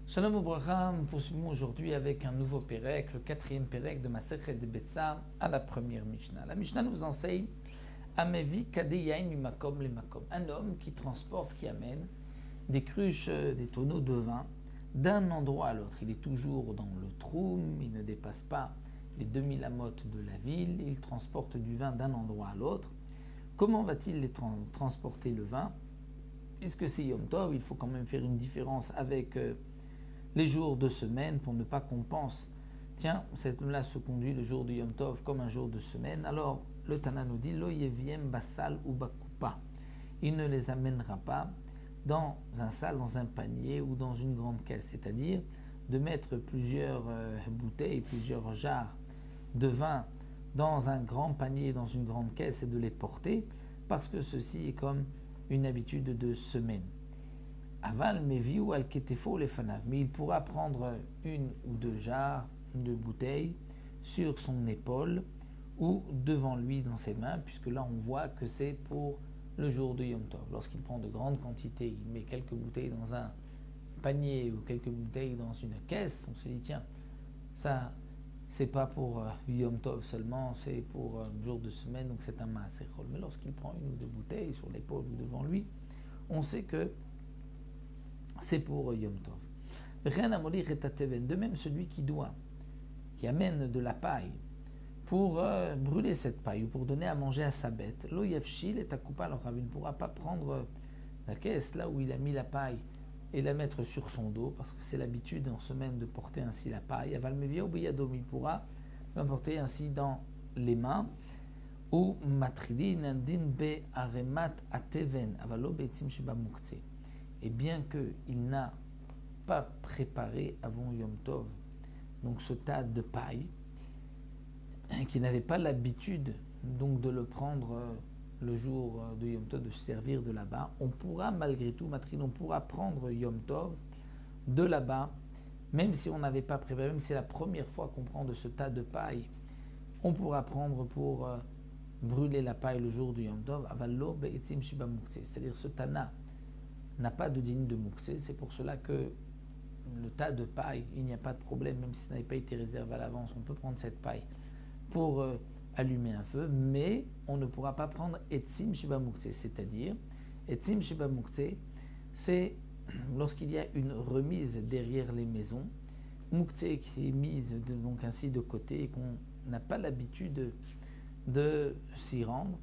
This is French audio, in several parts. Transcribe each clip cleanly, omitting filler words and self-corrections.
Shalom Ubracha, nous poursuivons aujourd'hui avec un nouveau Pérec, le 4e Pérec de Masechet de Betsa à la première Mishnah. La Mishnah nous enseigne Amevi Kadeyain Mimakom Lemakom, un homme qui transporte, qui amène des cruches, des tonneaux de vin d'un endroit à l'autre. Il est toujours dans le troum, il ne dépasse pas les 2000 amotes de la ville, il transporte du vin d'un endroit à l'autre. Comment va-t-il transporter le vin? Puisque c'est Yom Tov, il faut quand même faire une différence avec les jours de semaine pour ne pas qu'on pense, tiens, cette là se conduit le jour du Yom Tov comme un jour de semaine. Alors le Tana nous dit, Lo yeviem basal ou bakupa, il ne les amènera pas dans un sac, dans un panier ou dans une grande caisse, c'est-à-dire de mettre plusieurs bouteilles, plusieurs jarres de vin dans un grand panier, dans une grande caisse et de les porter, parce que ceci est comme une habitude de semaine. Aval meviu al ketefo lefanav, mais il pourra prendre une ou deux jarres de bouteilles sur son épaule ou devant lui dans ses mains, puisque là on voit que c'est pour le jour de Yom Tov. Lorsqu'il prend de grandes quantités, il met quelques bouteilles dans un panier ou quelques bouteilles dans une caisse, on se dit tiens, ça c'est pas pour Yom Tov seulement, c'est pour jour de semaine, donc c'est un maasechol. Mais lorsqu'il prend une ou deux bouteilles sur l'épaule ou devant lui, on sait que c'est pour Yom Tov. De même, celui qui amène de la paille pour brûler cette paille ou pour donner à manger à sa bête, lo yafshil et takupa il ne pourra pas prendre la caisse là où il a mis la paille et la mettre sur son dos, parce que c'est l'habitude en semaine de porter ainsi la paille. Aval mevia ou biyadom, il pourra l'emporter ainsi dans les mains. Ou matridin andin be aremat ateven avalo be'etzim sheba muktzeh. Et bien qu'il n'a pas préparé avant Yom Tov, donc ce tas de paille, qu'il n'avait pas l'habitude donc de le prendre le jour de Yom Tov, de se servir de là-bas, on pourra malgré tout, on pourra prendre Yom Tov de là-bas, même si on n'avait pas préparé, même si c'est la première fois qu'on prend de ce tas de paille, on pourra prendre pour brûler la paille le jour du Yom Tov, avallo be'etzim shiba muktzeh, c'est-à-dire ce tana n'a pas de digne de muktzeh, c'est pour cela que le tas de paille, il n'y a pas de problème, même si ça n'avait pas été réservé à l'avance, on peut prendre cette paille pour allumer un feu, mais on ne pourra pas prendre etzim shiba muktzeh, c'est-à-dire etzim shiba muktzeh, c'est lorsqu'il y a une remise derrière les maisons, muktzeh qui est mise donc ainsi de côté et qu'on n'a pas l'habitude de s'y rendre.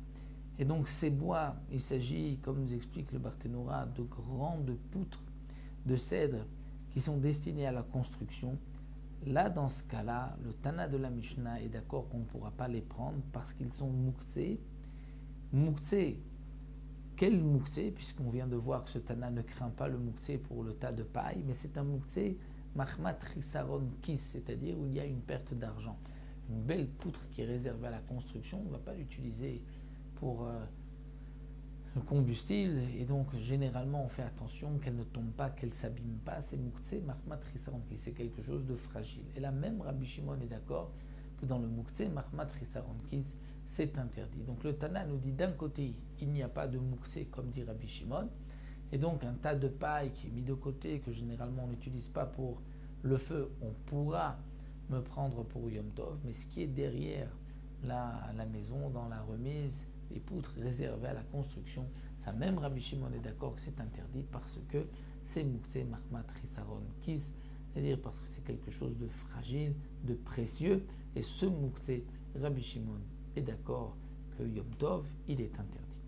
Et donc ces bois, il s'agit, comme nous explique le Barthénora, de grandes poutres de cèdre qui sont destinées à la construction. Là, dans ce cas-là, le Tana de la Mishnah est d'accord qu'on ne pourra pas les prendre parce qu'ils sont muktzeh. Muktzeh, quel muktzeh? Puisqu'on vient de voir que ce Tana ne craint pas le muktzeh pour le tas de paille, mais c'est un muktzeh mahmat risaron kis, c'est-à-dire où il y a une perte d'argent. Une belle poutre qui est réservée à la construction, on ne va pas l'utiliser pour le combustible, et donc généralement on fait attention qu'elle ne tombe pas, qu'elle ne s'abîme pas. C'est muktzeh mahmat risaron kis, c'est quelque chose de fragile. Et là même Rabbi Shimon est d'accord que dans le muktzeh mahmat risaron kis, c'est interdit. Donc le Tana nous dit d'un côté il n'y a pas de muktzeh comme dit Rabbi Shimon, et donc un tas de paille qui est mis de côté, que généralement on n'utilise pas pour le feu, on pourra me prendre pour Yom Tov, mais ce qui est derrière la maison, dans la remise, les poutres réservées à la construction, ça même Rabbi Shimon est d'accord que c'est interdit parce que c'est muktzeh mahmat risaron kis, c'est-à-dire parce que c'est quelque chose de fragile, de précieux, et ce muktzeh, Rabbi Shimon est d'accord que Yom Tov, il est interdit.